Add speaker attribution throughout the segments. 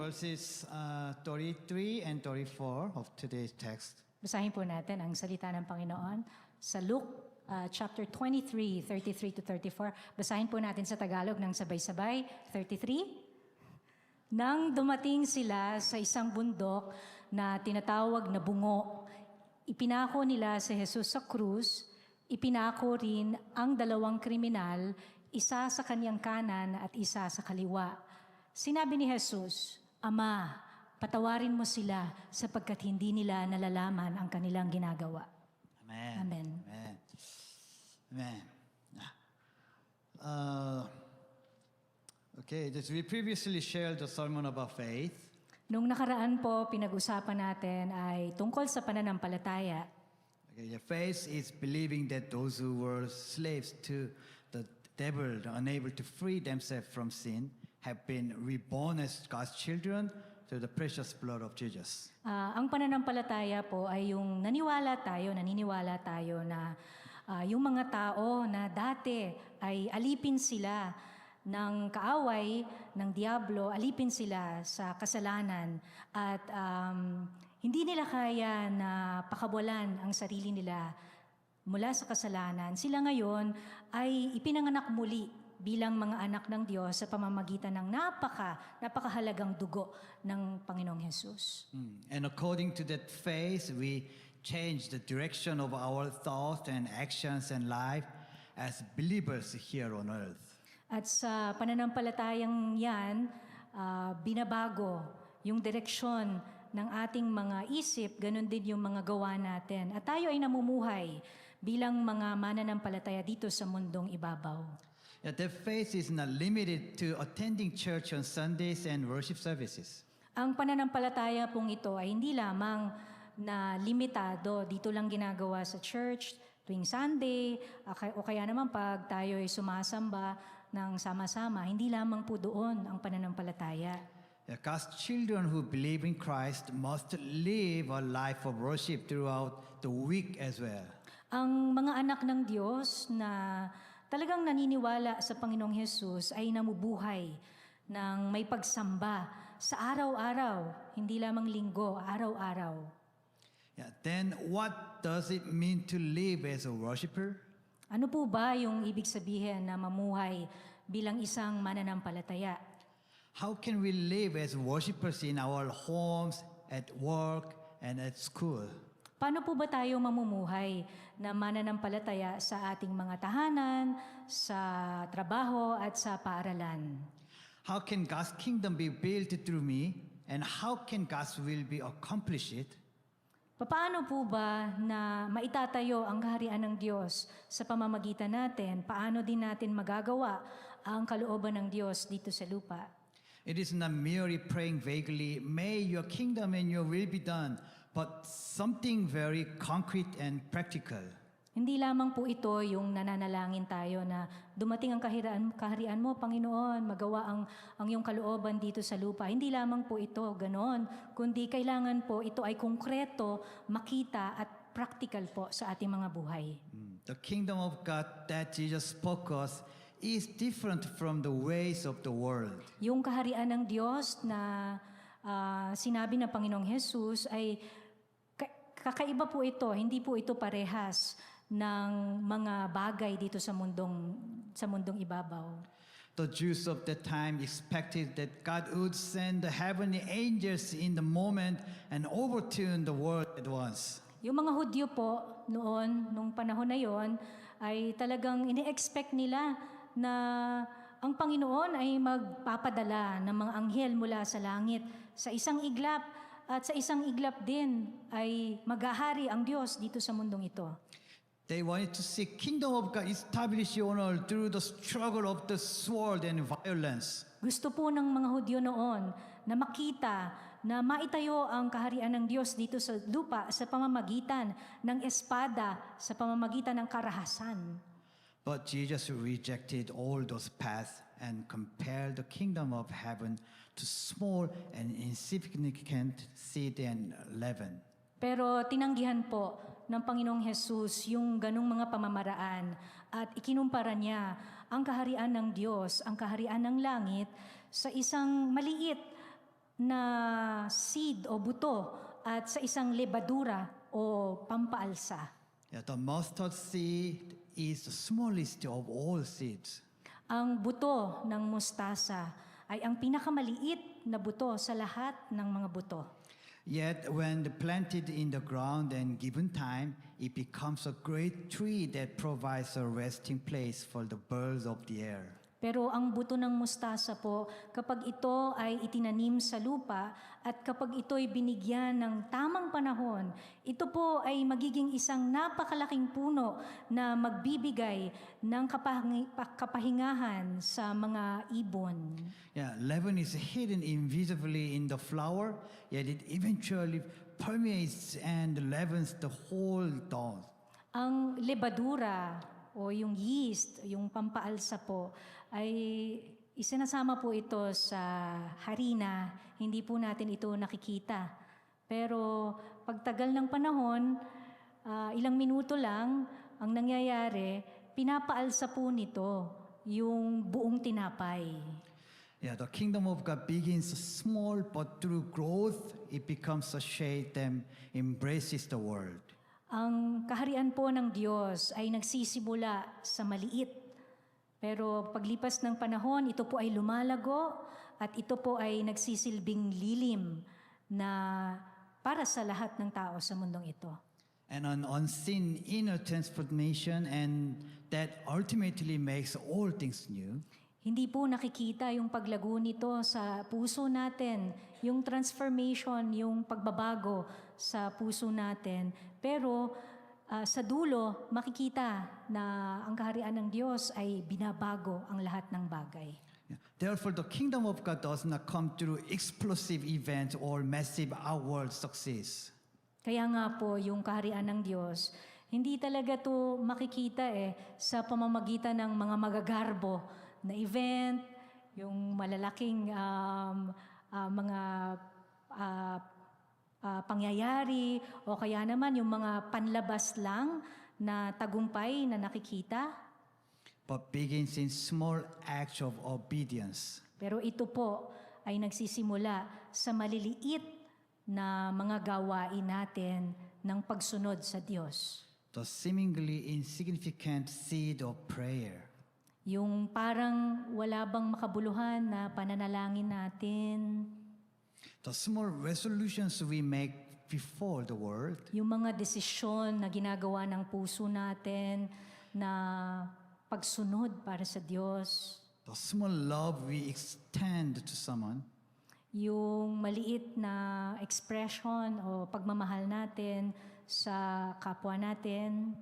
Speaker 1: verses 33 and 34 of today's text.
Speaker 2: Basahin po natin ang salita ng Panginoon sa Luke chapter 23, 33 to 34. Basahin po natin sa Tagalog ng sabay-sabay. 33. Nang dumating sila sa isang bundok na tinatawag na bungo, ipinako nila si Jesus sa krus, ipinako rin ang dalawang kriminal, isa sa kanyang kanan at isa sa kaliwa. Sinabi ni Jesus, Ama, patawarin mo sila sapagkat hindi nila nalalaman ang kanilang ginagawa.
Speaker 1: Amen.
Speaker 2: Amen.
Speaker 1: Amen. Amen. Okay, we previously shared the sermon about faith.
Speaker 2: Nung nakaraan po, pinag-usapan natin ay tungkol sa pananampalataya.
Speaker 1: Okay, the faith is believing that those who were slaves to the devil, unable to free themselves from sin, have been reborn as God's children through the precious blood of Jesus.
Speaker 2: Ang pananampalataya po ay yung naniniwala tayo na yung mga tao na dati ay alipin sila ng kaaway, ng diablo, alipin sila sa kasalanan at hindi nila kaya na pakawalan ang sarili nila mula sa kasalanan. Sila ngayon ay ipinanganak muli bilang mga anak ng Diyos sa pamamagitan ng napakahalagang dugo ng Panginoong Jesus.
Speaker 1: And according to that faith, we change the direction of our thoughts and actions and life as believers here on earth.
Speaker 2: At sa pananampalatayang yan, binabago yung direksyon ng ating mga isip, ganun din yung mga gawa natin. At tayo ay namumuhay bilang mga mananampalataya dito sa mundong ibabaw.
Speaker 1: Yeah, that faith is not limited to attending church on Sundays and worship services.
Speaker 2: Ang pananampalataya pong ito ay hindi lamang na limitado, dito lang ginagawa sa church tuwing Sunday, o kaya naman pag tayo ay sumasamba ng sama-sama, hindi lamang po doon ang pananampalataya.
Speaker 1: Yeah, God's children who believe in Christ must live a life of worship throughout the week as well.
Speaker 2: Ang mga anak ng Diyos na talagang naniniwala sa Panginoong Hesus ay namubuhay ng may pagsamba sa araw-araw, hindi lamang linggo, araw-araw.
Speaker 1: Yeah, then what does it mean to live as a worshiper?
Speaker 2: Ano po ba yung ibig sabihin na mamuhay bilang isang mananampalataya?
Speaker 1: How can we live as worshipers in our homes, at work, and at school?
Speaker 2: Paano po ba tayo mamumuhay na mananampalataya sa ating mga tahanan, sa trabaho at sa paaralan?
Speaker 1: How can God's kingdom be built through me? And how can God's will be accomplished?
Speaker 2: Paano po ba na maitatayo ang kaharian ng Diyos sa pamamagitan natin? Paano din natin magagawa ang kalooban ng Diyos dito sa lupa?
Speaker 1: It is not merely praying vaguely, may your kingdom and your will be done, but something very concrete and practical.
Speaker 2: Hindi lamang po ito yung nananalangin tayo na dumating ang kaharian mo, Panginoon, magawa ang iyong kalooban dito sa lupa. Hindi lamang po ito ganon, kundi kailangan po ito ay konkreto, makita at practical po sa ating mga buhay.
Speaker 1: The kingdom of God that Jesus spoke of is different from the ways of the world.
Speaker 2: Yung kaharian ng Diyos na sinabi ng Panginoong Hesus ay kakaiba po ito, hindi po ito parehas ng mga bagay dito sa mundong ibabaw.
Speaker 1: The Jews of that time expected that God would send the heavenly angels in the moment and overturn the world at once.
Speaker 2: Yung mga Hudyo po nung panahon na yon, ay talagang ini-expect nila na ang Panginoon ay magpapadala ng mga anghel mula sa langit sa isang iglap, at sa isang iglap din ay maghahari ang Diyos dito sa mundong ito.
Speaker 1: They wanted to see kingdom of God established on earth through the struggle of the sword and violence.
Speaker 2: Gusto po ng mga Hudyo noon na makita na maitayo ang kaharian ng Diyos dito sa lupa sa pamamagitan ng espada, sa pamamagitan ng karahasan.
Speaker 1: But Jesus rejected all those paths and compared the kingdom of heaven to small and insignificant seed and leaven.
Speaker 2: Pero tinanggihan po ng Panginoong Hesus yung ganong mga pamamaraan at ikinumpara niya ang kaharian ng Diyos, ang kaharian ng langit sa isang maliit na seed o buto at sa isang lebadura o pampaalsa.
Speaker 1: Yeah, the mustard seed is the smallest of all seeds.
Speaker 2: Ang buto ng mustasa ay ang pinakamaliit na buto sa lahat ng mga buto.
Speaker 1: Yet when planted in the ground and given time, it becomes a great tree that provides a resting place for the birds of the air.
Speaker 2: Pero ang buto ng mustasa po, kapag ito ay itinanim sa lupa at kapag ito ay binigyan ng tamang panahon, ito po ay magiging isang napakalaking puno na magbibigay ng kapahingahan sa mga ibon.
Speaker 1: Yeah, leaven is hidden invisibly in the flour, yet it eventually permeates and leavens the whole dough.
Speaker 2: Ang lebadura o yung yeast, yung pampaalsa po, ay isinasama po ito sa harina. Hindi po natin ito nakikita. Pero pagtagal ng panahon, ilang minuto lang, ang nangyayari, pinapaalsa po nito yung buong tinapay.
Speaker 1: Yeah, the kingdom of God begins small, but through growth, it becomes a shade that embraces the world.
Speaker 2: Ang kaharian po ng Diyos ay nagsisimula sa maliit. Pero paglipas ng panahon, ito po ay lumalago at ito po ay nagsisilbing lilim na para sa lahat ng tao sa mundong ito.
Speaker 1: And an unseen inner transformation, and that ultimately makes all things new.
Speaker 2: Hindi po nakikita yung paglago nito sa puso natin, yung transformation, yung pagbabago sa puso natin. Pero sa dulo, makikita na ang kaharian ng Diyos ay binabago ang lahat ng bagay.
Speaker 1: Yeah. Therefore, the kingdom of God does not come through explosive events or massive outward success.
Speaker 2: Kaya nga po, yung kaharian ng Diyos, hindi talaga to makikita sa pamamagitan ng mga magagarbo na event, yung malalaking mga pangyayari o kaya naman yung mga panlabas lang na tagumpay na nakikita.
Speaker 1: But begins in small acts of obedience.
Speaker 2: Pero ito po ay nagsisimula sa maliliit na mga gawain natin ng pagsunod sa Diyos.
Speaker 1: The seemingly insignificant seed of prayer.
Speaker 2: Yung parang wala bang makabuluhan na pananalangin natin.
Speaker 1: The small resolutions we make before the world.
Speaker 2: Yung mga desisyon na ginagawa ng puso natin na pagsunod para sa Diyos.
Speaker 1: The small love we extend to someone.
Speaker 2: Yung maliit na expression o pagmamahal natin sa kapwa natin.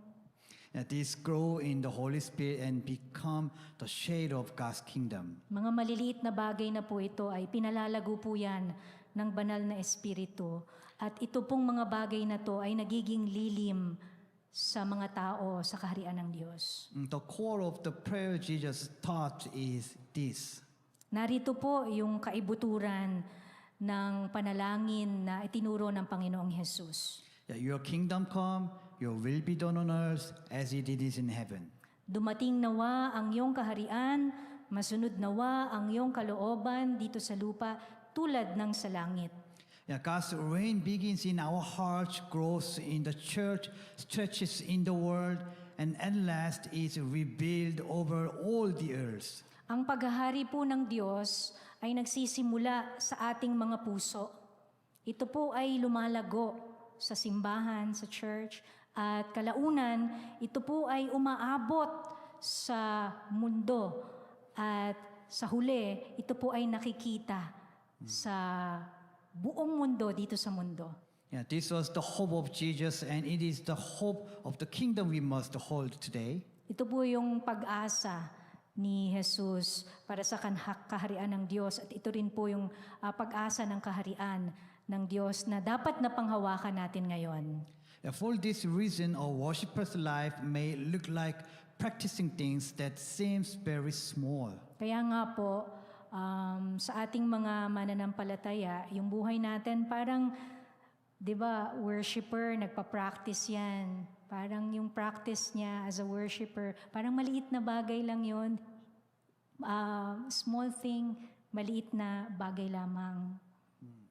Speaker 1: These grow in the Holy Spirit and become the shade of God's kingdom.
Speaker 2: Mga maliliit na bagay na po ito ay pinalalago po yan ng banal na espiritu. At ito pong mga bagay na to ay nagiging lilim sa mga tao sa kaharian ng Diyos.
Speaker 1: The core of the prayer Jesus taught is this.
Speaker 2: Narito po yung kaibuturan ng panalangin na itinuro ng Panginoong Hesus.
Speaker 1: That your kingdom come, your will be done on earth as it is in heaven.
Speaker 2: Dumating nawa ang iyong kaharian, masunod nawa ang iyong kalooban dito sa lupa tulad ng sa langit.
Speaker 1: Yeah, God's reign begins in our hearts, grows in the church, stretches in the world, and at last is revealed over all the earth.
Speaker 2: Ang paghahari po ng Diyos ay nagsisimula sa ating mga puso. Ito po ay lumalago sa simbahan, sa church, at kalaunan, ito po ay umaabot sa mundo. At sa huli, ito po ay nakikita sa buong mundo dito sa mundo.
Speaker 1: Yeah, this was the hope of Jesus, and it is the hope of the kingdom we must hold today.
Speaker 2: Ito po yung pag-asa ni Jesus para sa kaharian ng Diyos. At ito rin po yung pag-asa ng kaharian ng Diyos na dapat na panghawakan natin ngayon.
Speaker 1: Yeah, for this reason, a worshiper's life may look like practicing things that seems very small.
Speaker 2: Kaya nga po, sa ating mga mananampalataya, yung buhay natin parang, di ba, worshiper, nagpa-practice yan. Parang yung practice niya as a worshiper, parang maliit na bagay lang yon. Small thing, maliit na bagay lamang.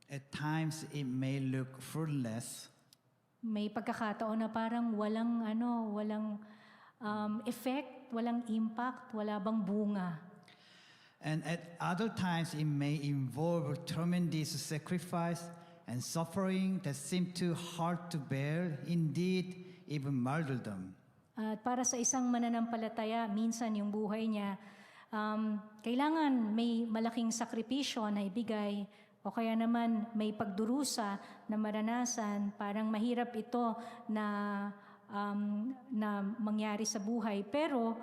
Speaker 1: At times it may look fruitless,
Speaker 2: May pagkakataon na parang walang effect, walang impact, wala bang bunga.
Speaker 1: and at other times it may involve tremendous sacrifice and suffering that seem too hard to bear, indeed, even martyrdom.
Speaker 2: At para sa isang mananampalataya, minsan yung buhay niya, kailangan may malaking sakripisyo na ibigay o kaya naman may pagdurusa na maranasan, parang mahirap ito na mangyari sa buhay. Pero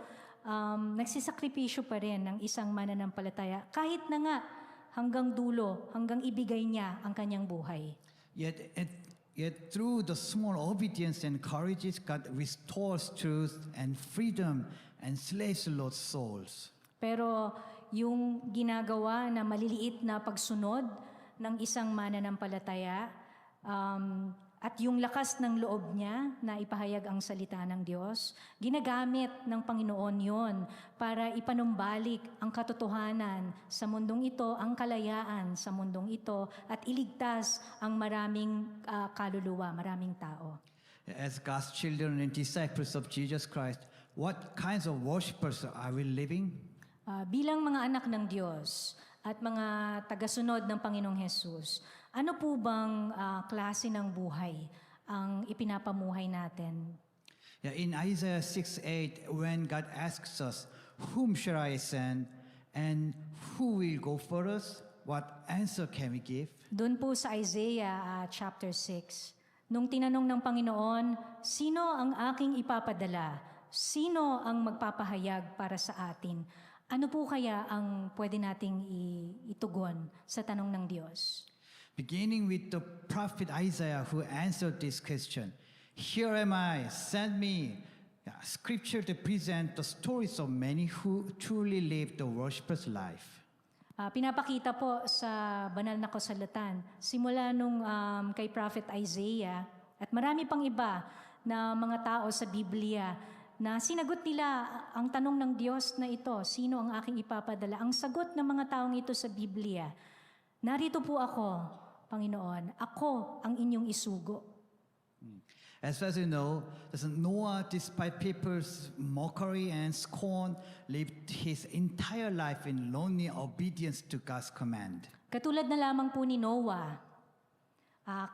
Speaker 2: nagsisakripisyo pa rin ng isang mananampalataya kahit na nga hanggang dulo, hanggang ibigay niya ang kanyang buhay.
Speaker 1: Yet through the small obedience and courage, God restores truth and freedom and slaves lost souls.
Speaker 2: Pero yung ginagawa na maliliit na pagsunod ng isang mananampalataya at yung lakas ng loob niya na ipahayag ang salita ng Diyos, ginagamit ng Panginoon yon para ipanumbalik ang katotohanan sa mundong ito, ang kalayaan sa mundong ito, at iligtas ang maraming kaluluwa, maraming tao.
Speaker 1: As God's children and disciples of Jesus Christ, what kinds of worshipers are we living?
Speaker 2: Bilang mga anak ng Diyos at mga tagasunod ng Panginoong Hesus, ano po bang klase ng buhay ang ipinapamuhay natin?
Speaker 1: In Isaiah 6:8, when God asks us, "Whom shall I send, and who will go for us?" What answer can we give?
Speaker 2: Doon po sa Isaiah chapter 6, nung tinanong ng Panginoon, sino ang aking ipapadala? Sino ang magpapahayag para sa atin? Ano po kaya ang pwede nating itugon sa tanong ng Diyos?
Speaker 1: Beginning with the prophet Isaiah who answered this question, "Here am I, send me." Scripture to present the stories of many who truly live the worshiper's life.
Speaker 2: Pinapakita po sa banal na kasulatan, simula nung kay Prophet Isaiah at marami pang iba na mga tao sa Biblia na sinagot nila ang tanong ng Diyos na ito, sino ang aking ipapadala? Ang sagot ng mga taong ito sa Biblia, narito po ako, Panginoon, ako ang inyong isugo.
Speaker 1: As far as you know, Noah, despite people's mockery and scorn, lived his entire life in lonely obedience to God's command.
Speaker 2: Katulad na lamang po ni Noah,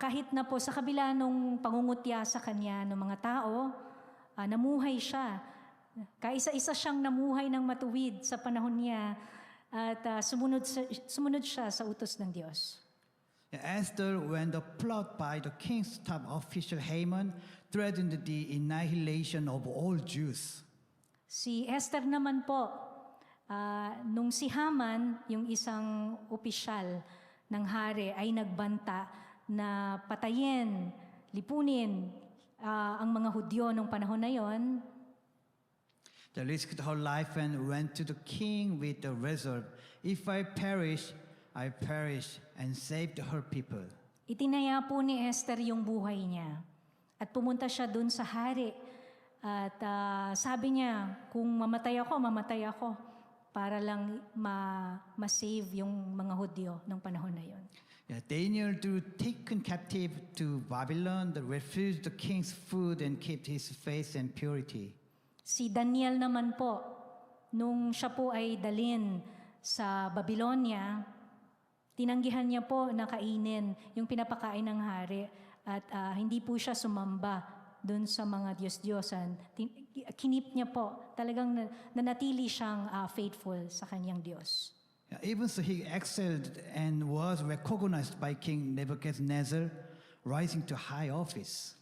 Speaker 2: kahit na po sa kabila nung pangungutya sa kanya ng mga tao, namuhay siya. Kaisa-isa siyang namuhay ng matuwid sa panahon niya at sumunod siya sa utos ng Diyos.
Speaker 1: Esther, when the plot by the king's top official Haman threatened the annihilation of all Jews.
Speaker 2: Si Esther naman po, nung si Haman, yung isang opisyal ng hari, ay nagbanta na patayin, lipunin ang mga Hudyo nung panahon na yon,
Speaker 1: They risked her life and went to the king with the resolve, "If I perish, I perish," and saved her people.
Speaker 2: itinaya po ni Esther yung buhay niya. At pumunta siya dun sa hari. At sabi niya, kung mamatay ako, para lang ma-save yung mga Hudyo nung panahon na yon.
Speaker 1: Daniel, though taken captive to Babylon, refused the king's food and kept his faith and purity.
Speaker 2: Si Daniel naman po, nung siya po ay dalin sa Babylonia, tinanggihan niya po na kainin yung pinapakain ng hari at hindi po siya sumamba dun sa mga Diyos-Diyosan. Kinip niya po, talagang nanatili siyang faithful sa kanyang Diyos.
Speaker 1: Even so, he excelled and was recognized by King Nebuchadnezzar, rising to high office.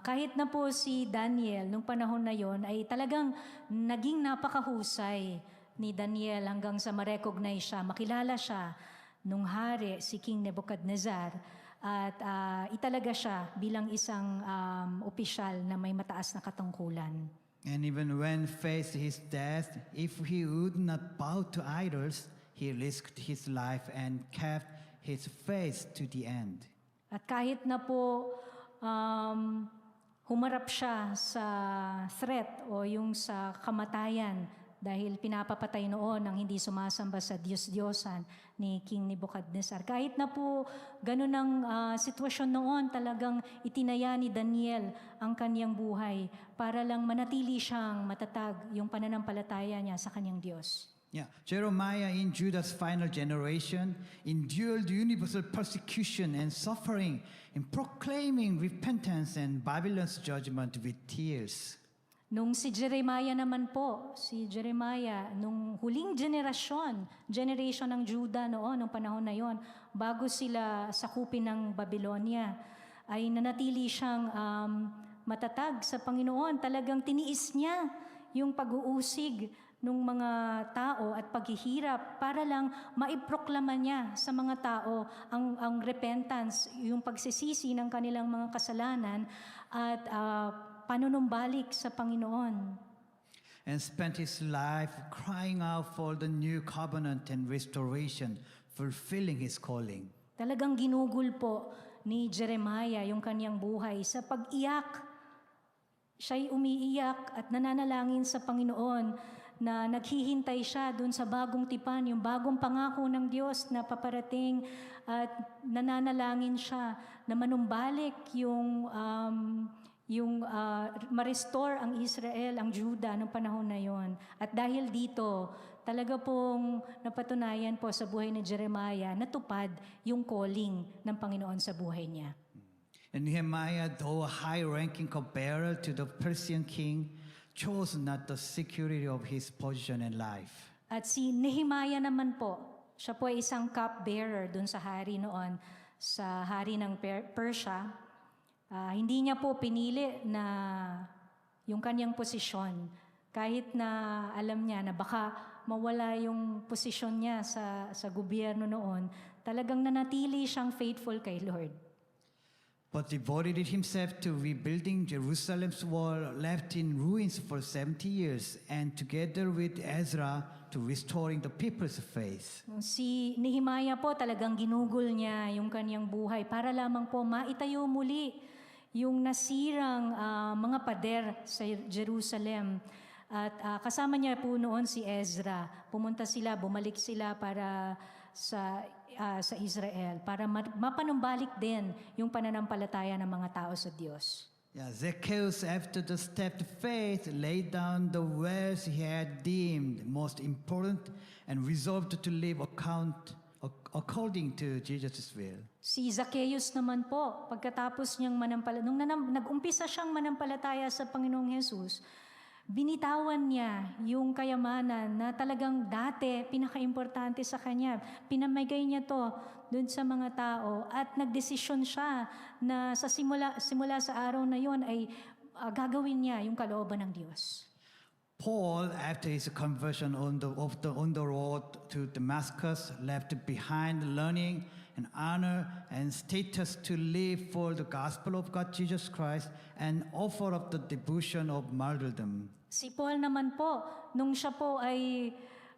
Speaker 2: Kahit na po si Daniel, nung panahon na yon, ay talagang naging napakahusay ni Daniel hanggang sa ma-recognize siya, makilala siya nung hari, si King Nebuchadnezzar, at italaga siya bilang isang opisyal na may mataas na katungkulan.
Speaker 1: And even when faced his death, if he would not bow to idols, he risked his life and kept his faith to the end.
Speaker 2: At kahit na po humarap siya sa threat o yung sa kamatayan dahil pinapapatay noon ang hindi sumasamba sa Diyos-Diyosan ni King Nebuchadnezzar. Kahit na po ganun ang sitwasyon noon, talagang itinaya ni Daniel ang kanyang buhay para lang manatili siyang matatag yung pananampalataya niya sa kanyang Diyos.
Speaker 1: Yeah, Jeremiah in Judah's final generation endured universal persecution and suffering in proclaiming repentance and Babylon's judgment with tears.
Speaker 2: Nung si Jeremiah naman po, nung huling generation ng Judah noon, nung panahon na yon, bago sila sakupin ng Babylonia, ay nanatili siyang matatag sa Panginoon. Talagang tiniis niya yung pag-uusig ng mga tao at paghihirap para lang maiproklama niya sa mga tao ang repentance, yung pagsisisi ng kanilang mga kasalanan at panunumbalik sa Panginoon.
Speaker 1: And spent his life crying out for the new covenant and restoration, fulfilling his calling.
Speaker 2: Talagang ginugol po ni Jeremiah yung kanyang buhay sa pag-iyak. Siya'y umiiyak at nananalangin sa Panginoon na naghihintay siya dun sa bagong tipan, yung bagong pangako ng Diyos na paparating, at nananalangin siya na manumbalik ma-restore ang Israel, ang Judah noong panahon na yon. At dahil dito, talaga pong napatunayan po sa buhay ni Jeremiah, natupad yung calling ng Panginoon sa buhay niya.
Speaker 1: And Nehemiah, though a high-ranking comparer to the Persian king, chose not the security of his position and life.
Speaker 2: At si Nehemiah naman po, siya po ay isang cupbearer dun sa hari noon, sa hari ng Persia. Hindi niya po pinili na yung kanyang posisyon, kahit na alam niya na baka mawala yung posisyon niya sa gobyerno noon, talagang nanatili siyang faithful kay Lord.
Speaker 1: But devoted himself to rebuilding Jerusalem's wall left in ruins for 70 years, and together with Ezra to restoring the people's faith.
Speaker 2: Si Nehemiah po talagang ginugol niya yung kanyang buhay para lamang po maitayo muli yung nasirang mga pader sa Jerusalem. At kasama niya po noon si Ezra. Bumalik sila para sa Israel para mapanumbalik din yung pananampalataya ng mga tao sa Diyos.
Speaker 1: Yeah, Zacchaeus, after the step of faith, laid down the wealth he had deemed most important and resolved to live according to Jesus' will.
Speaker 2: Si Zacchaeus naman po, pagkatapos niyang nag-umpisa siyang manampalataya sa Panginoong Hesus, binitawan niya yung kayamanan na talagang dati pinaka-importante sa kanya. Pinamigay niya to dun sa mga tao at nagdesisyon siya na sa simula sa araw na yon ay gagawin niya yung kalooban ng Diyos.
Speaker 1: Paul, after his conversion on the road to Damascus, left behind learning and honor and status to live for the gospel of God Jesus Christ and offer up the devotion of martyrdom.
Speaker 2: Si Paul naman po, nung siya po ay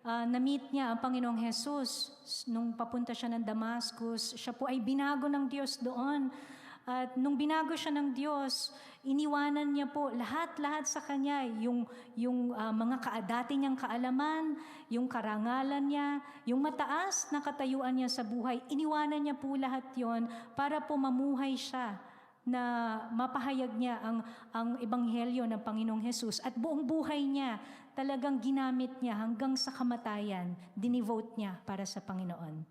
Speaker 2: na-meet niya ang Panginoong Jesus, nung papunta siya ng Damascus, siya po ay binago ng Diyos doon. At nung binago siya ng Diyos, iniwanan niya po lahat sa kanya, yung mga dati niyang kaalaman, yung karangalan niya, yung mataas na katayuan niya sa buhay, iniwanan niya po lahat yon para po mamuhay siya na mapahayag niya ang ebanghelyo ng Panginoong Hesus, at buong buhay niya talagang ginamit niya hanggang sa kamatayan, dinevote niya para sa Panginoon.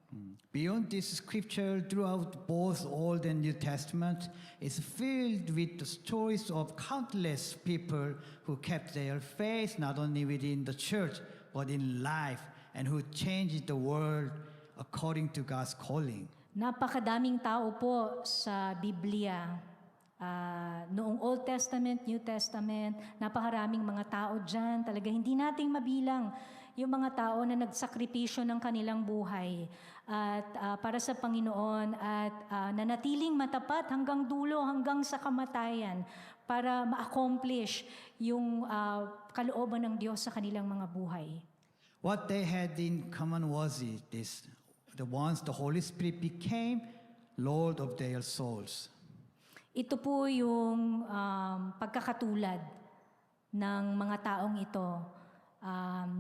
Speaker 1: Beyond this scripture, throughout both Old and New Testament, is filled with the stories of countless people who kept their faith not only within the church but in life, and who changed the world according to God's calling.
Speaker 2: Napakadaming tao po sa Biblia. Noong Old Testament, New Testament, napakaraming mga tao dyan. Talaga hindi nating mabilang yung mga tao na nagsakripisyo ng kanilang buhay at para sa Panginoon at nanatiling matapat hanggang dulo, hanggang sa kamatayan para ma-accomplish yung kalooban ng Diyos sa kanilang mga buhay.
Speaker 1: What they had in common was this: the ones the Holy Spirit became Lord of their souls.
Speaker 2: Ito po yung pagkakatulad ng mga taong ito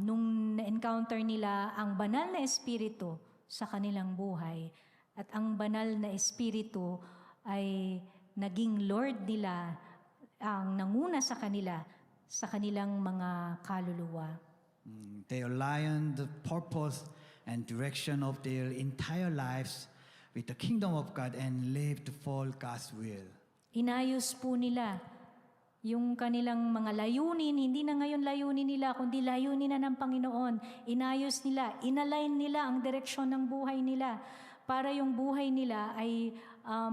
Speaker 2: nung na-encounter nila ang banal na espiritu sa kanilang buhay at ang banal na espiritu ay naging Lord nila, ang nanguna sa kanila sa kanilang mga kaluluwa.
Speaker 1: They align the purpose and direction of their entire lives with the kingdom of God and live to follow God's will.
Speaker 2: Inayos po nila yung kanilang mga layunin, hindi na ngayon layunin nila, kundi layunin na ng Panginoon. Inayos nila, inalign nila ang direksyon ng buhay nila para yung buhay nila ay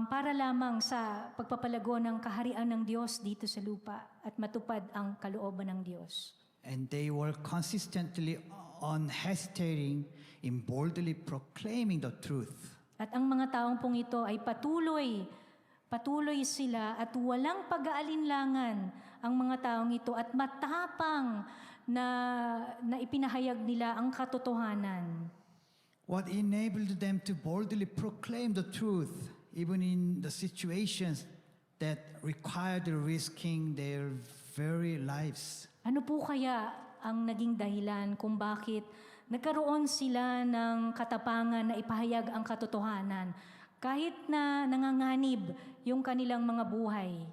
Speaker 2: para lamang sa pagpapalago ng kaharian ng Diyos dito sa lupa at matupad ang kalooban ng Diyos.
Speaker 1: And they were consistently unhesitating in boldly proclaiming the truth.
Speaker 2: At ang mga taong pong ito ay patuloy sila at walang pag-aalinlangan ang mga taong ito at matapang na ipinahayag nila ang katotohanan.
Speaker 1: What enabled them to boldly proclaim the truth, even in the situations that required risking their very lives?
Speaker 2: Ano po kaya ang naging dahilan kung bakit nagkaroon sila ng katapangan na ipahayag ang katotohanan kahit na nanganganib yung kanilang mga buhay?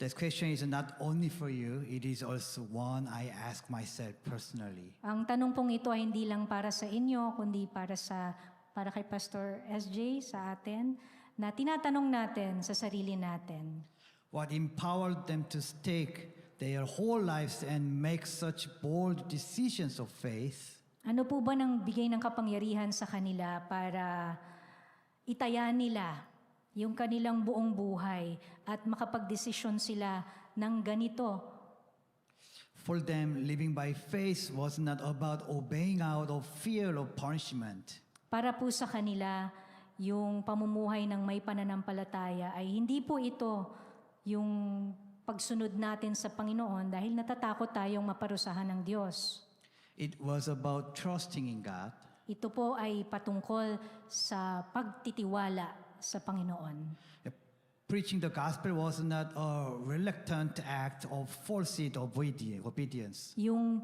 Speaker 1: This question is not only for you, it is also one I ask myself personally.
Speaker 2: Ang tanong pong ito ay hindi lang para sa inyo, kundi para kay Pastor SJ, sa atin, na tinatanong natin sa sarili natin.
Speaker 1: What empowered them to stake their whole lives and make such bold decisions of faith?
Speaker 2: Ano po ba nang bigay ng kapangyarihan sa kanila para itaya nila yung kanilang buong buhay at makapagdesisyon sila ng ganito?
Speaker 1: For them, living by faith was not about obeying out of fear of punishment.
Speaker 2: Para po sa kanila, yung pamumuhay ng may pananampalataya ay hindi po ito yung pagsunod natin sa Panginoon dahil natatakot tayong maparusahan ng Diyos.
Speaker 1: It was about trusting in God.
Speaker 2: Ito po ay patungkol sa pagtitiwala sa Panginoon.
Speaker 1: Preaching the gospel was not a reluctant act of forced obedience.
Speaker 2: Yung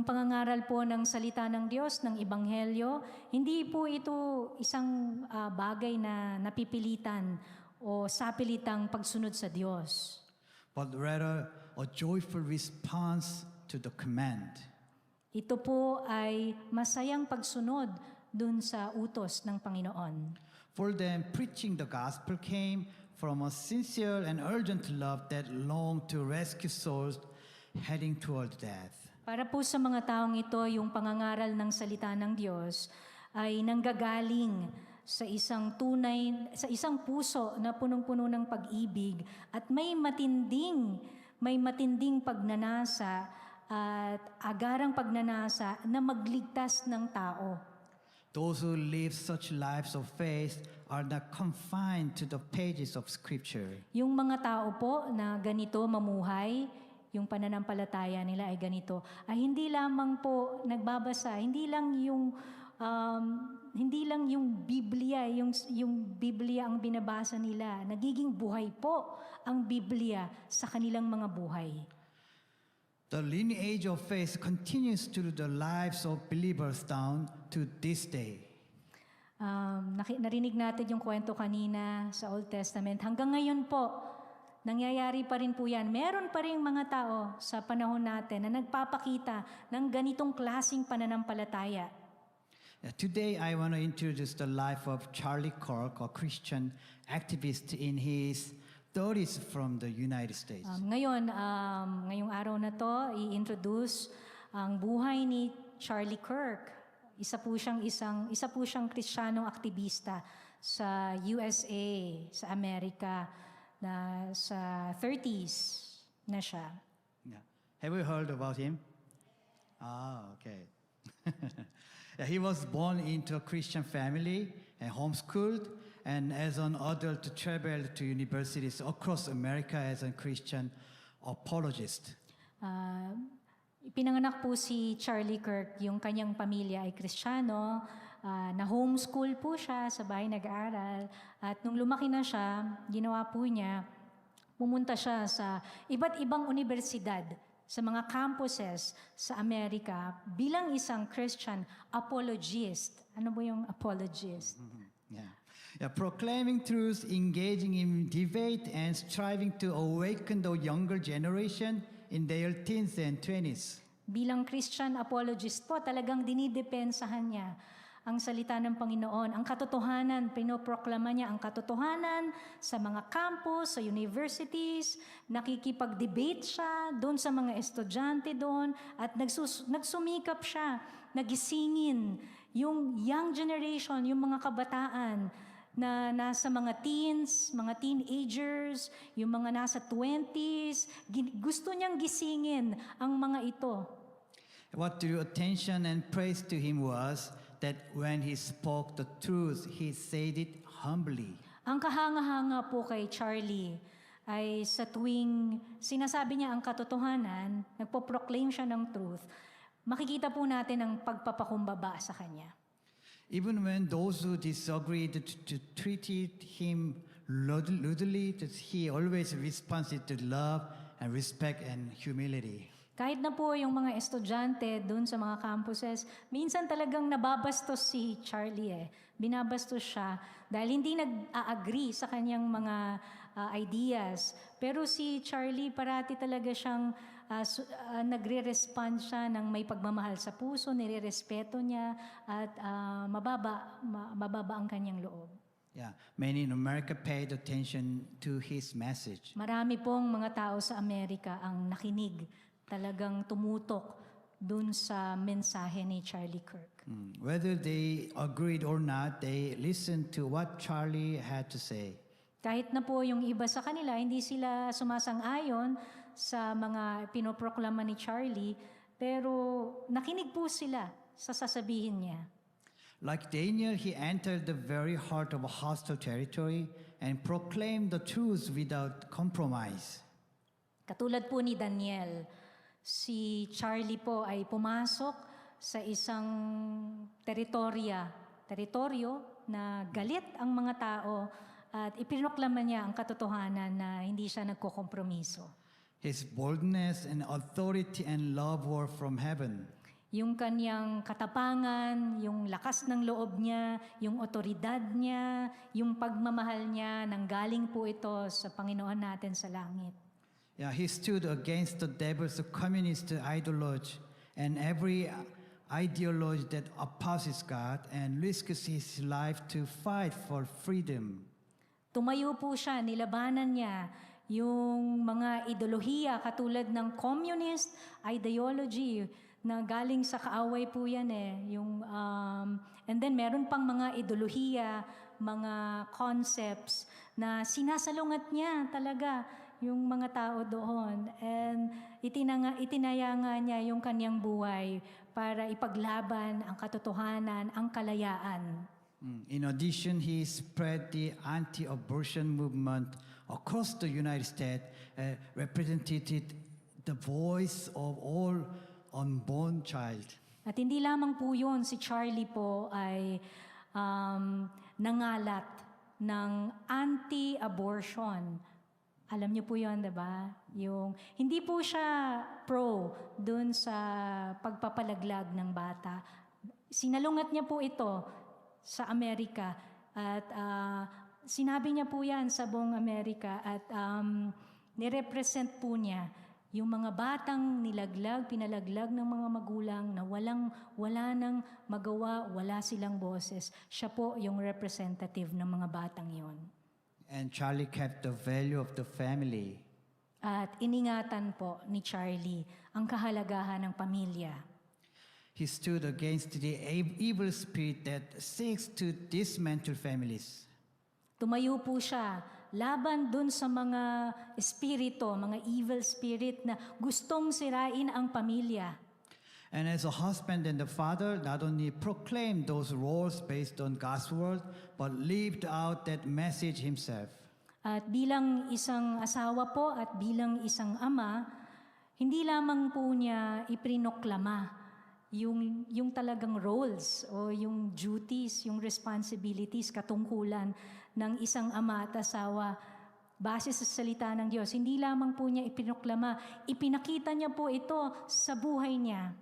Speaker 2: pangangaral po ng salita ng Diyos, ng Ebanghelyo, hindi po ito isang bagay na napipilitan o sapilitang pagsunod sa Diyos.
Speaker 1: But rather a joyful response to the command.
Speaker 2: Ito po ay masayang pagsunod dun sa utos ng Panginoon.
Speaker 1: For them, preaching the gospel came from a sincere and urgent love that longed to rescue souls heading toward death.
Speaker 2: Para po sa mga taong ito, yung pangangaral ng salita ng Diyos ay nanggagaling sa isang puso na punong-puno ng pag-ibig at may matinding pagnanasa at agarang pagnanasa na magligtas ng tao.
Speaker 1: Those who live such lives of faith are not confined to the pages of Scripture.
Speaker 2: Yung mga tao po na ganito mamuhay, yung pananampalataya nila ay ganito, ay hindi lamang po nagbabasa, hindi lang yung Biblia, yung Biblia ang binabasa nila, nagiging buhay po ang Biblia sa kanilang mga buhay.
Speaker 1: The lineage of faith continues through the lives of believers down to this day.
Speaker 2: Narinig natin yung kwento kanina sa Old Testament. Hanggang ngayon po, nangyayari pa rin po yan. Meron pa rin mga tao sa panahon natin na nagpapakita ng ganitong klaseng pananampalataya.
Speaker 1: Today, I want to introduce the life of Charlie Kirk, a Christian activist in his 30s from the United States.
Speaker 2: Ngayong araw na to, i-introduce ang buhay ni Charlie Kirk. Isa po siyang Kristiyanong aktivista sa USA, sa Amerika, na sa 30s na siya.
Speaker 1: Yeah. Have you heard about him? Okay. He was born into a Christian family and homeschooled, and as an adult traveled to universities across America as a Christian apologist.
Speaker 2: Pinanganak po si Charlie Kirk, yung kanyang pamilya ay Kristiyano, na homeschool po siya, sa bahay nag-aaral. At nung lumaki na siya, ginawa po niya, pumunta siya sa iba't ibang universidad sa mga campuses sa Amerika bilang isang Christian apologist. Ano ba yung apologist?
Speaker 1: Yeah. Yeah, proclaiming truth, engaging in debate, and striving to awaken the younger generation in their teens and 20s.
Speaker 2: Bilang Christian apologist po, talagang dinidepensahan niya ang salita ng Panginoon, ang katotohanan, pinoproklama niya ang katotohanan sa mga campus, sa universities, nakikipag-debate siya doon sa mga estudyante doon, at nagsumikap siya, nagisingin yung young generation, yung mga kabataan na nasa mga teens, mga teenagers, yung mga nasa 20s, gusto niyang gisingin ang mga ito.
Speaker 1: What drew attention and praise to him was that when he spoke the truth, he said it humbly.
Speaker 2: Ang kahanga-hanga po kay Charlie ay sa tuwing sinasabi niya ang katotohanan, nagpo-proclaim siya ng truth, makikita po natin ang pagpapakumbaba sa kanya.
Speaker 1: Even when those who disagreed treated him rudely, that he always responded to love and respect and humility.
Speaker 2: Kahit na po yung mga estudyante doon sa mga campuses, minsan talagang nababastos si Charlie Binabastos siya dahil hindi nag-a-agree sa kanyang mga ideas. Pero si Charlie parati talaga siyang nagre-respond siya ng may pagmamahal sa puso, nire-respeto niya at mababa ang kanyang loob.
Speaker 1: Yeah, many in America paid attention to his message.
Speaker 2: Marami pong mga tao sa Amerika ang nakinig, talagang tumutok dun sa mensahe ni Charlie Kirk.
Speaker 1: Whether they agreed or not, they listened to what Charlie had to say.
Speaker 2: Kahit na po yung iba sa kanila, hindi sila sumasang-ayon sa mga pinoproklama ni Charlie, pero nakinig po sila sa sasabihin niya.
Speaker 1: Like Daniel, he entered the very heart of a hostile territory and proclaimed the truth without compromise.
Speaker 2: Katulad po ni Daniel, si Charlie po ay pumasok sa isang teritoryo na galit ang mga tao at ipinoklama niya ang katotohanan na hindi siya nagkokompromiso.
Speaker 1: His boldness and authority and love were from heaven.
Speaker 2: Yung kanyang katapangan, yung lakas ng loob niya, yung otoridad niya, yung pagmamahal niya, nanggaling po ito sa Panginoon natin sa langit.
Speaker 1: Yeah, he stood against the devil's communist ideology and every ideology that opposes God and risks his life to fight for freedom.
Speaker 2: Tumayo po siya, nilabanan niya yung mga ideolohiya katulad ng communist ideology na galing sa kaaway po yan and then meron pang mga ideolohiya, mga concepts na sinasalungat niya talaga yung mga tao doon. And itinaya nga niya yung kanyang buhay para ipaglaban ang katotohanan, ang kalayaan.
Speaker 1: In addition, he spread the anti-abortion movement across the United States, represented the voice of all unborn child.
Speaker 2: At hindi lamang po yun, si Charlie po ay nangalat ng anti-abortion. Alam niyo po yun, diba? Yung, hindi po siya pro dun sa pagpapalaglag ng bata. Sinalungat niya po ito sa Amerika at sinabi niya po yan sa buong Amerika at nirepresent po niya yung mga batang pinalaglag ng mga magulang na wala nang magawa, wala silang boses. Siya po yung representative ng mga batang yon.
Speaker 1: And Charlie kept the value of the family.
Speaker 2: At iningatan po ni Charlie ang kahalagahan ng pamilya.
Speaker 1: He stood against the evil spirit that seeks to dismantle families.
Speaker 2: Tumayo po siya laban dun sa mga espiritu, mga evil spirit na gustong sirain ang pamilya.
Speaker 1: And as a husband and a father, not only proclaimed those roles based on God's word, but lived out that message himself.
Speaker 2: At bilang isang asawa po at bilang isang ama, hindi lamang po niya iprinoklama yung talagang roles o yung duties, yung responsibilities, katungkulan ng isang ama at asawa. base sa salita ng Diyos. Hindi lamang po niya ipinoklama, ipinakita niya po ito sa buhay niya.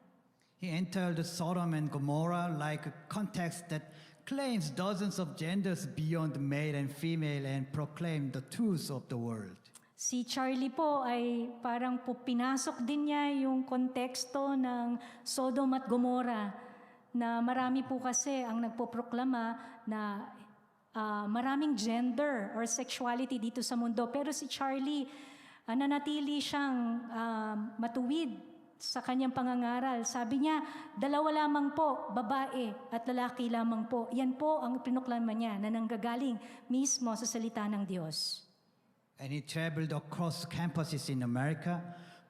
Speaker 1: He entered Sodom and Gomorrah like a context that claims dozens of genders beyond male and female and proclaimed the truth of the world.
Speaker 2: Si Charlie po ay parang po pinasok din niya yung konteksto ng Sodom at Gomorrah na marami po kasi ang nagpoproklama na maraming gender or sexuality dito sa mundo. Pero si Charlie, nanatili siyang matuwid sa kanyang pangangaral. Sabi niya, dalawa lamang po, babae at lalaki lamang po. Yan po ang pinoklama niya na nanggagaling mismo sa salita ng Diyos.
Speaker 1: And he traveled across campuses in America,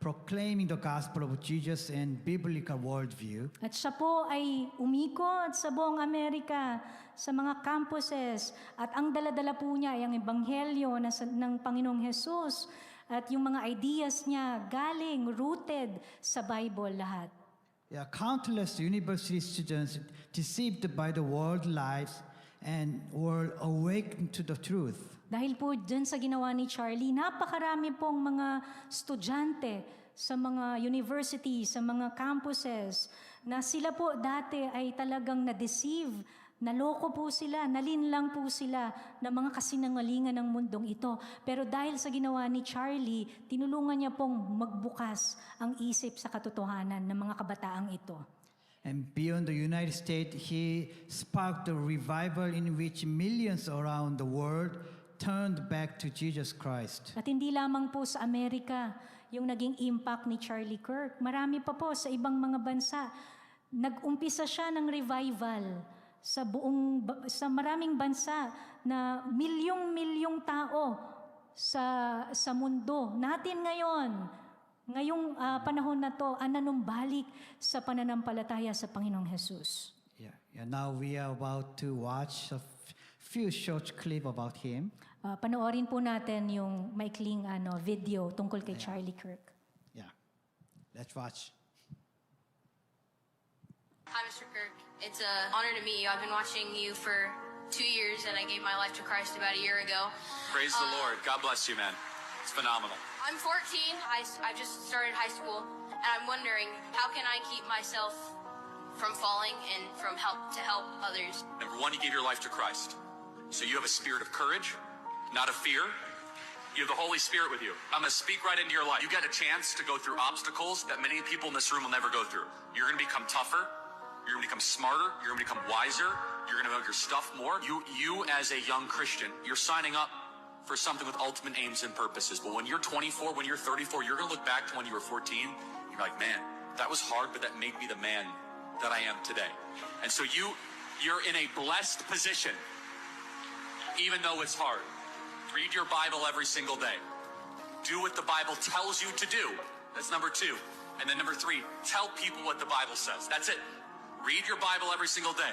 Speaker 1: proclaiming the gospel of Jesus and biblical worldview.
Speaker 2: At siya po ay umikot sa buong Amerika, sa mga campuses, at ang daladala po niya ay ang ebanghelyo ng Panginoong Jesus at yung mga ideas niya galing, rooted sa Bible lahat.
Speaker 1: Yeah, countless university students deceived by the world lives and were awakened to the truth.
Speaker 2: Dahil po dyan sa ginawa ni Charlie, napakarami pong mga estudyante sa mga university, sa mga campuses, na sila po dati ay talagang na-deceive, naloko po sila, nalinlang po sila ng mga kasinungalingan ng mundong ito. Pero dahil sa ginawa ni Charlie, tinulungan niya pong magbukas ang isip sa katotohanan ng mga kabataang ito.
Speaker 1: And beyond the United States, he sparked a revival in which millions around the world turned back to Jesus Christ.
Speaker 2: At hindi lamang po sa Amerika yung naging impact ni Charlie Kirk. Marami pa po sa ibang mga bansa. Nag-umpisa siya ng revival sa maraming bansa na milyong-milyong tao sa mundo natin ngayon. Ngayong panahon na to, nanumbalik sa pananampalataya sa Panginoong Jesus.
Speaker 1: Yeah. Now we are about to watch a few short clip about him.
Speaker 2: Panoorin po natin yung maikling video tungkol kay Charlie Kirk.
Speaker 1: Yeah. Let's watch.
Speaker 3: Hi, Mr. Kirk. It's an honor to meet you. I've been watching you for 2 years, and I gave my life to Christ about a year ago.
Speaker 4: Praise the Lord. God bless you, man. It's phenomenal.
Speaker 3: I'm 14. I've just started high school, and I'm wondering, how can I keep myself from falling and from help others?
Speaker 4: Number one, you gave your life to Christ. So you have a spirit of courage, not of fear. You have the Holy Spirit with you. I'm going to speak right into your life. You get a chance to go through obstacles that many people in this room will never go through. You're going to become tougher. You're going to become smarter. You're going to become wiser. You're going to know your stuff more. You as a young Christian, you're signing up for something with ultimate aims and purposes. But when you're 24, when you're 34, you're going to look back to when you were 14. You're like, man, that was hard, but that made me the man that I am today. And so you're in a blessed position, even though it's hard. Read your Bible every single day. Do what the Bible tells you to do. That's number 2. And then number 3, tell people what the Bible says. That's it. Read your Bible every single day.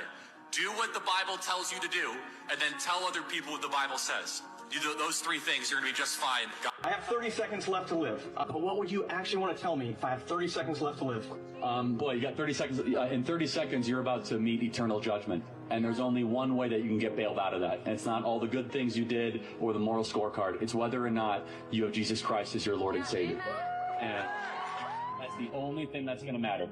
Speaker 4: Do what the Bible tells you to do, and then tell other people what the Bible says. You do those 3 things, you're going to be just fine.
Speaker 5: I have 30 seconds left to live. What would you actually want to tell me if I have 30 seconds left to live?
Speaker 6: Boy, you got 30 seconds. In 30 seconds, you're about to meet eternal judgment. And there's only one way that you can get bailed out of that. And it's not all the good things you did or the moral scorecard. It's whether or not you have Jesus Christ as your Lord and Savior. And that's the only thing that's going to matter.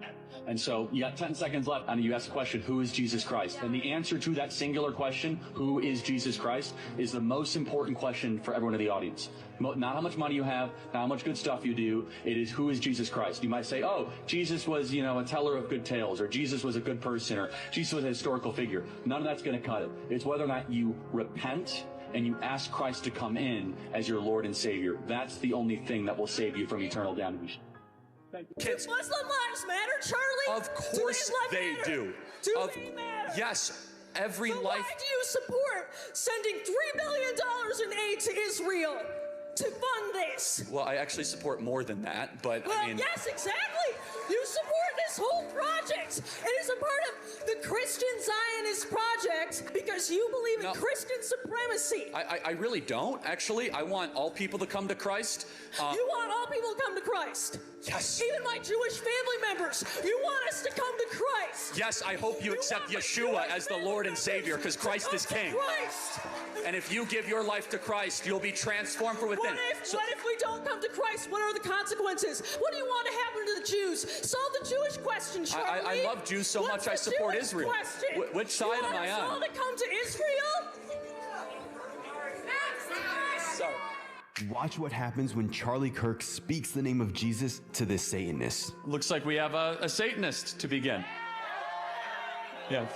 Speaker 6: And so you got 10 seconds left, and you ask the question, who is Jesus Christ? And the answer to that singular question, who is Jesus Christ, is the most important question for everyone in the audience. Not how much money you have, not how much good stuff you do. It is, who is Jesus Christ? You might say, oh, Jesus was, a teller of good tales, or Jesus was a good person, or Jesus was a historical figure. None of that's going to cut it. It's whether or not you repent and you ask Christ to come in as your Lord and Savior. That's the only thing that will save you from eternal damnation.
Speaker 7: Kids, Muslim lives matter, Charlie?
Speaker 8: Of course they do.
Speaker 7: Do they matter?
Speaker 8: Yes, every
Speaker 7: So
Speaker 8: life.
Speaker 7: why do you support sending $3 billion in aid to Israel to fund this?
Speaker 8: Well, I actually support more than that, but
Speaker 7: Well,
Speaker 8: I mean,
Speaker 7: yes, exactly. You support this whole project. It is a part of the Christian Zionist project because you believe in
Speaker 8: No.
Speaker 7: Christian supremacy.
Speaker 8: I really don't. Actually, I want all people to come to Christ.
Speaker 7: You want all people to come to Christ.
Speaker 8: Yes.
Speaker 7: Even my Jewish family members. You want us to come to Christ.
Speaker 8: Yes, I hope you accept
Speaker 7: want my
Speaker 8: Yeshua
Speaker 7: Jewish
Speaker 8: as the
Speaker 7: family
Speaker 8: Lord and
Speaker 7: members
Speaker 8: Savior, because
Speaker 7: to
Speaker 8: Christ
Speaker 7: come
Speaker 8: is
Speaker 7: to
Speaker 8: King.
Speaker 7: Christ.
Speaker 8: And if you give your life to Christ, you'll be transformed from within.
Speaker 7: What if we don't come to Christ? What are the consequences? What do you want to happen to the Jews? Solve the Jewish question, Charlie.
Speaker 8: I love Jews so
Speaker 7: What's
Speaker 8: much I
Speaker 7: the
Speaker 8: support
Speaker 7: Jewish
Speaker 8: Israel.
Speaker 7: question?
Speaker 8: Which side am I
Speaker 7: You want us
Speaker 8: on?
Speaker 7: all to come to Israel?
Speaker 8: Sorry.
Speaker 9: Watch what happens when Charlie Kirk speaks the name of Jesus to this Satanist.
Speaker 6: Looks like we have a Satanist to begin. Yes.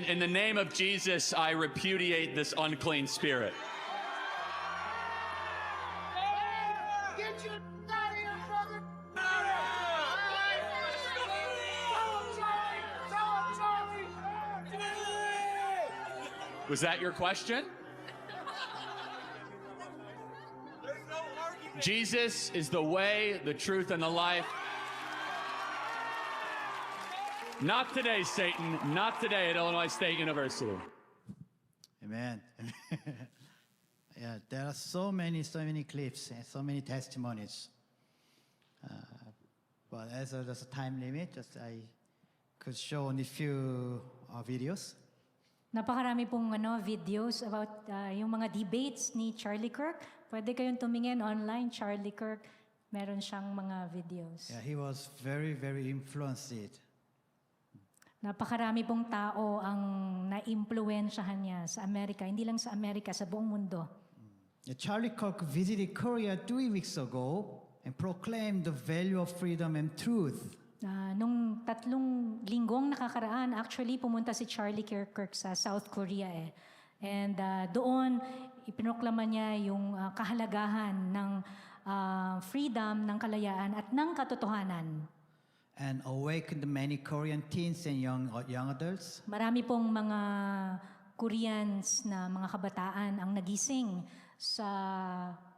Speaker 6: In the name of Jesus, I repudiate this unclean spirit. Was that your question? Jesus is the way, the truth, and the life. Not today, Satan. Not today at Illinois State University.
Speaker 1: Amen. Yeah, there are so many clips and so many testimonies. But as there's a time limit, just I could show only few videos.
Speaker 2: Napakarami pong videos about yung mga debates ni Charlie Kirk. Pwede kayong tumingin online, Charlie Kirk. Meron siyang mga videos.
Speaker 1: Yeah, he was very, very influenced.
Speaker 2: Napakarami pong tao ang na-impluwensyahan niya sa Amerika. Hindi lang sa Amerika, sa buong mundo.
Speaker 1: Yeah, Charlie Kirk visited Korea 3 weeks ago and proclaimed the value of freedom and truth.
Speaker 2: Nung 3 linggong nakakaraan, actually pumunta si Charlie Kirk sa South Korea eh. And doon, ipinoklama niya yung kahalagahan ng freedom, ng kalayaan at ng katotohanan.
Speaker 1: And awakened many Korean teens and young adults.
Speaker 2: Marami pong mga Koreans na mga kabataan ang nagising sa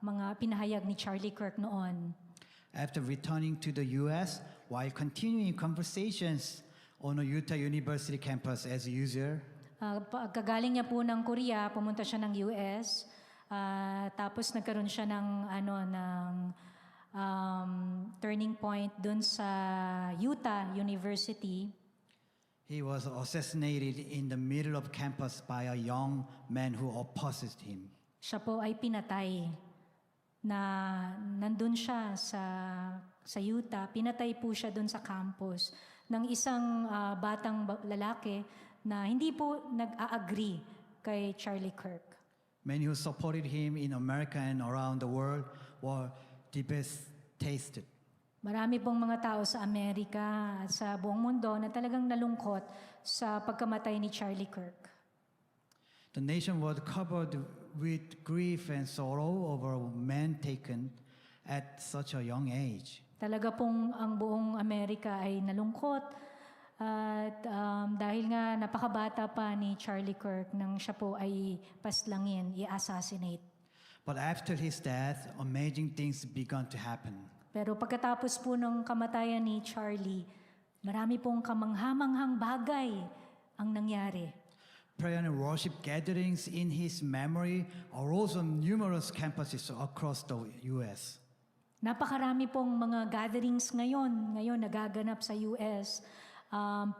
Speaker 2: mga pinahayag ni Charlie Kirk noon.
Speaker 1: After returning to the U.S., while continuing conversations on a Utah University campus as usual,
Speaker 2: Pagkagaling niya po ng Korea, pumunta siya ng US, tapos nagkaroon siya ng turning point dun sa Utah University.
Speaker 1: he was assassinated in the middle of campus by a young man who opposed him.
Speaker 2: Siya po ay pinatay na nandun siya sa Utah. Pinatay po siya dun sa campus ng isang batang lalaki na hindi po nag-a-agree kay Charlie Kirk.
Speaker 1: Many who supported him in America and around the world were devastated.
Speaker 2: Marami pong mga tao sa Amerika at sa buong mundo na talagang nalungkot sa pagkamatay ni Charlie Kirk.
Speaker 1: The nation was covered with grief and sorrow over a man taken at such a young age.
Speaker 2: Talaga pong ang buong Amerika ay nalungkot at dahil nga napakabata pa ni Charlie Kirk nang siya po ay paslangin, i-assassinate.
Speaker 1: But after his death, amazing things began to happen.
Speaker 2: Pero pagkatapos po ng kamatayan ni Charlie, marami pong kamanghamanghang bagay ang nangyari.
Speaker 1: Prayer and worship gatherings in his memory arose on numerous campuses across the U.S.
Speaker 2: Napakarami pong mga gatherings ngayon nagaganap sa US.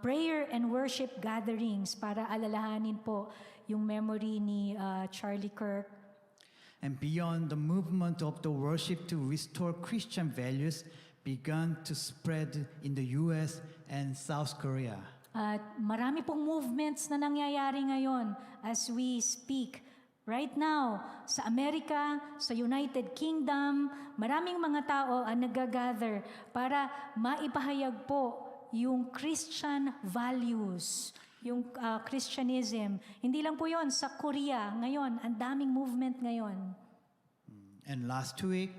Speaker 2: Prayer and worship gatherings para alalahanin po yung memory ni Charlie Kirk.
Speaker 1: And beyond the movement of the worship to restore Christian values began to spread in the U.S. and South Korea.
Speaker 2: At marami pong movements na nangyayari ngayon as we speak. Right now, sa Amerika, sa United Kingdom, maraming mga tao ang nag-gather para maipahayag po yung Christian values, yung Christianism. Hindi lang po yon sa Korea ngayon, ang daming movement ngayon.
Speaker 1: And last week,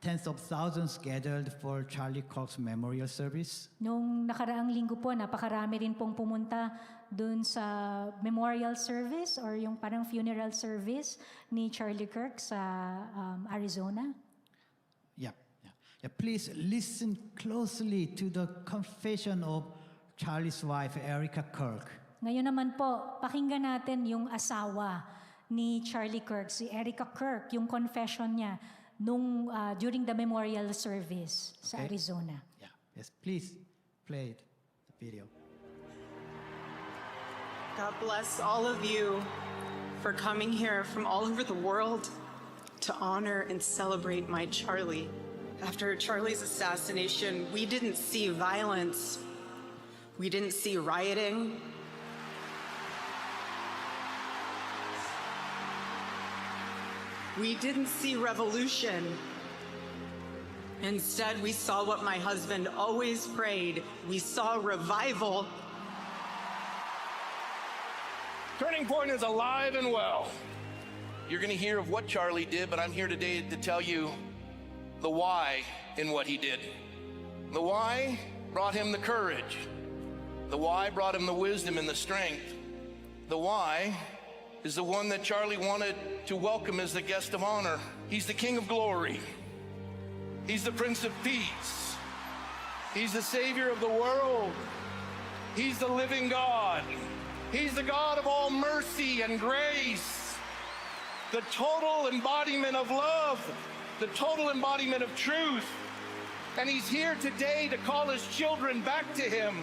Speaker 1: tens of thousands gathered for Charlie Kirk's memorial service.
Speaker 2: Nung nakaraang linggo po, napakarami rin pong pumunta dun sa memorial service or yung parang funeral service ni Charlie Kirk sa Arizona.
Speaker 1: Yeah. Please listen closely to the confession of Charlie's wife, Erica Kirk.
Speaker 2: Ngayon naman po, pakinggan natin yung asawa ni Charlie Kirk, si Erica Kirk, yung confession niya nung during the memorial service sa
Speaker 1: Okay.
Speaker 2: Arizona.
Speaker 1: Yeah. Yes, please play the video.
Speaker 10: God bless all of you for coming here from all over the world to honor and celebrate my Charlie. After Charlie's assassination, we didn't see violence. We didn't see rioting. We didn't see revolution. Instead, we saw what my husband always prayed. We saw revival.
Speaker 11: Turning Point is alive and well. You're going to hear of what Charlie did, but I'm here today to tell you the why in what he did. The why brought him the courage. The why brought him the wisdom and the strength. The why is the one that Charlie wanted to welcome as the guest of honor. He's the King of Glory. He's the Prince of Peace. He's the Savior of the world. He's the living God. He's the God of all mercy and grace. The total embodiment of love. The total embodiment of truth. And he's here today to call his children back to him.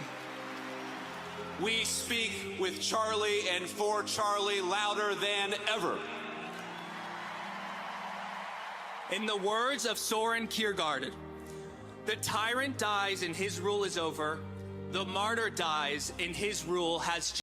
Speaker 12: We speak with Charlie and for Charlie louder than ever. In the words of Soren Kierkegaard, the tyrant dies and his rule is over. The martyr dies and his rule has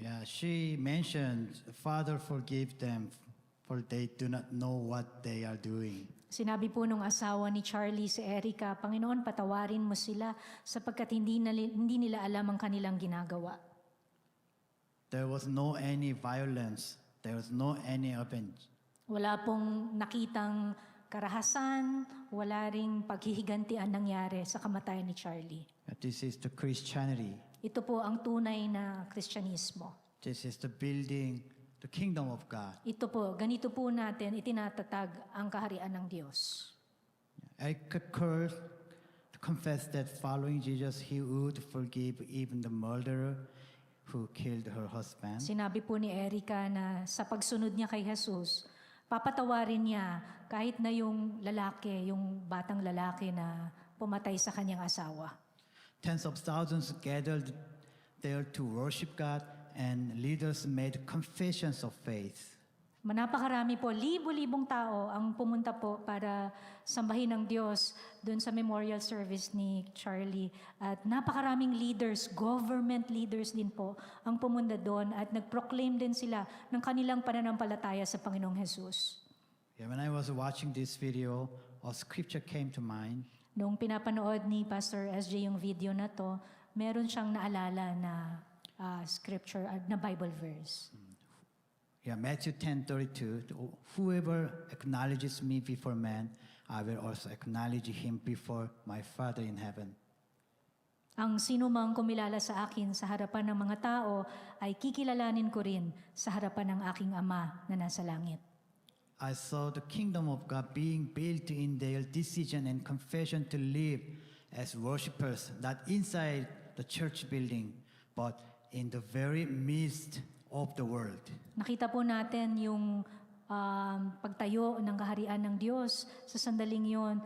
Speaker 1: Yeah, she mentioned, Father, forgive them, for they do not know what they are doing.
Speaker 2: Sinabi po nung asawa ni Charlie, si Erica, Panginoon, patawarin mo sila sapagkat hindi nila alam ang kanilang ginagawa.
Speaker 1: There was no any violence. There was no any offense.
Speaker 2: Wala pong nakitang karahasan, wala ring paghihigantian nangyari sa kamatayan ni Charlie.
Speaker 1: This is the Christianity.
Speaker 2: Ito po ang tunay na Kristyanismo.
Speaker 1: This is the building the kingdom of God.
Speaker 2: Ito po, ganito po natin itinatatag ang kaharian ng Diyos.
Speaker 1: Erica Kirk confessed that following Jesus, he would forgive even the murderer who killed her husband.
Speaker 2: Sinabi po ni Erica na sa pagsunod niya kay Jesus, papatawarin niya kahit na yung lalaki, yung batang lalaki na pumatay sa kanyang asawa.
Speaker 1: Tens of thousands gathered there to worship God, and leaders made confessions of faith.
Speaker 2: Napakarami po, libo-libong tao ang pumunta po para sambahin ng Diyos doon sa memorial service ni Charlie. At napakaraming leaders, government leaders din po ang pumunta doon at nag-proclaim din sila ng kanilang pananampalataya sa Panginoong Jesus.
Speaker 1: Yeah, when I was watching this video, a scripture came to mind.
Speaker 2: Nung pinapanood ni Pastor SJ yung video na to, meron siyang naalala na scripture, na Bible verse.
Speaker 1: Matthew 10:32. Whoever acknowledges me before man, I will also acknowledge him before my Father in heaven.
Speaker 2: Ang sino mang kumilala sa akin sa harapan ng mga tao ay kikilalanin ko rin sa harapan ng aking Ama na nasa langit.
Speaker 1: I saw the kingdom of God being built in their decision and confession to live as worshipers, not inside the church building, but in the very midst of the world.
Speaker 2: Nakita po natin yung pagtayo ng kaharian ng Diyos sa sandaling yon.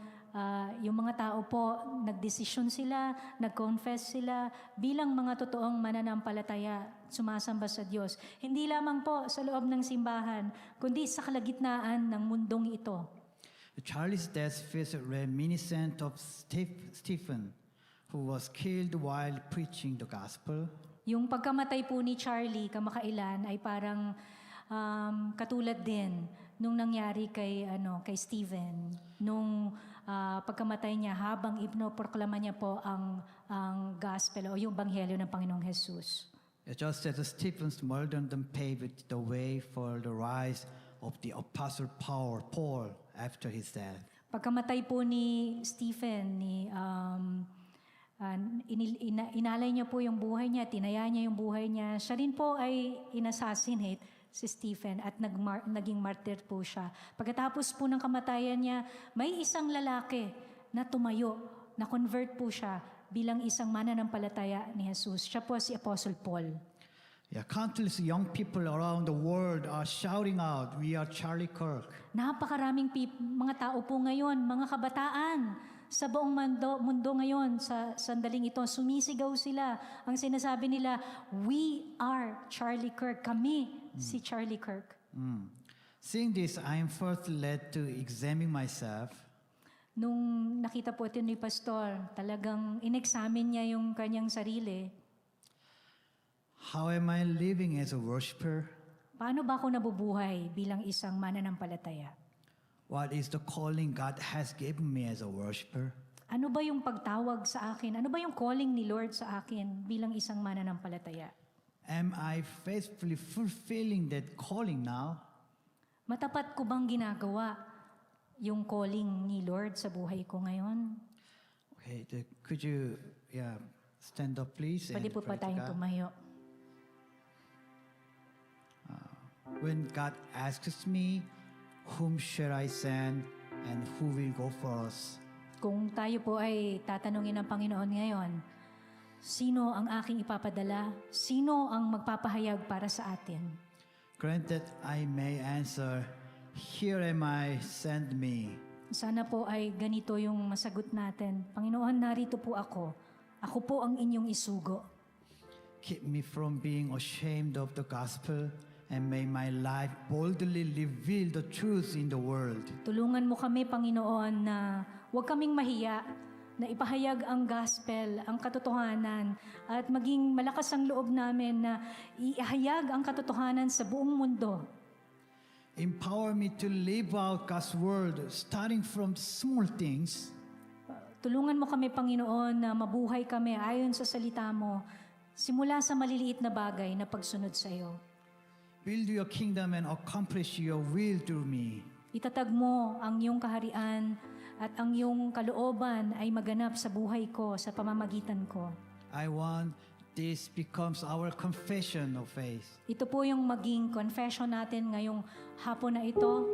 Speaker 2: Yung mga tao po, nagdesisyon sila, nag-confess sila bilang mga totoong mananampalataya, sumasamba sa Diyos. Hindi lamang po sa loob ng simbahan, kundi sa kalagitnaan ng mundong ito.
Speaker 1: Charlie's death feels reminiscent of Stephen, who was killed while preaching the gospel.
Speaker 2: Yung pagkamatay po ni Charlie kamakailan ay parang katulad din nung nangyari kay Stephen, nung pagkamatay niya habang ipinoproklama niya po ang gospel o yung banghelyo ng Panginoong Jesus.
Speaker 1: Just as Stephen's martyrdom paved the way for the rise of the apostle Paul after his death.
Speaker 2: Pagkamatay po ni Stephen, inalay niya po yung buhay niya, tinaya niya yung buhay niya. Siya rin po ay inassassinate si Stephen at naging martyr po siya. Pagkatapos po ng kamatayan niya, may isang lalaki na tumayo, na convert po siya bilang isang mananampalataya ni Jesus. Siya po si Apostle Paul.
Speaker 1: Countless young people around the world are shouting out, "We are Charlie Kirk."
Speaker 2: Napakaraming mga tao po ngayon, mga kabataan, sa buong mundo ngayon, sa sandaling ito, sumisigaw sila. Ang sinasabi nila, "We are Charlie Kirk." Kami, si Charlie Kirk.
Speaker 1: Seeing this, I am first led to examine myself.
Speaker 2: Nung nakita po ito ni Pastor, talagang in-examine niya yung kanyang sarili.
Speaker 1: How am I living as a worshiper?
Speaker 2: Paano ba ako nabubuhay bilang isang mananampalataya?
Speaker 1: What is the calling God has given me as a worshiper?
Speaker 2: Ano ba yung pagtawag sa akin? Ano ba yung calling ni Lord sa akin bilang isang mananampalataya?
Speaker 1: Am I faithfully fulfilling that calling now?
Speaker 2: Matapat ko bang ginagawa yung calling ni Lord sa buhay ko ngayon?
Speaker 1: Okay, could you stand up please?
Speaker 2: Pwede po pa
Speaker 1: pray to
Speaker 2: tayong
Speaker 1: God?
Speaker 2: tumayo.
Speaker 1: When God asks me, whom shall I send and who will go for us?
Speaker 2: Kung tayo po ay tatanungin ng Panginoon ngayon, sino ang aking ipapadala? Sino ang magpapahayag para sa atin?
Speaker 1: Grant that I may answer, "Here am I, send me."
Speaker 2: Sana po ay ganito yung masagot natin. Panginoon, narito po ako. Ako po ang inyong isugo.
Speaker 1: Keep me from being ashamed of the gospel, and may my life boldly reveal the truth in the world.
Speaker 2: Tulungan mo kami, Panginoon, na huwag kaming mahiya, na ipahayag ang gospel, ang katotohanan, at maging malakas ang loob namin na ihayag ang katotohanan sa buong mundo.
Speaker 1: Empower me to live out God's word, starting from small things.
Speaker 2: Tulungan mo kami, Panginoon, na mabuhay kami ayon sa salita mo, simula sa maliliit na bagay na pagsunod sa iyo.
Speaker 1: Build your kingdom and accomplish your will through me.
Speaker 2: Itatag mo ang iyong kaharian at ang iyong kalooban ay maganap sa buhay ko, sa pamamagitan ko.
Speaker 1: I want this becomes our confession of faith.
Speaker 2: Ito po yung maging confession natin ngayong hapon na ito.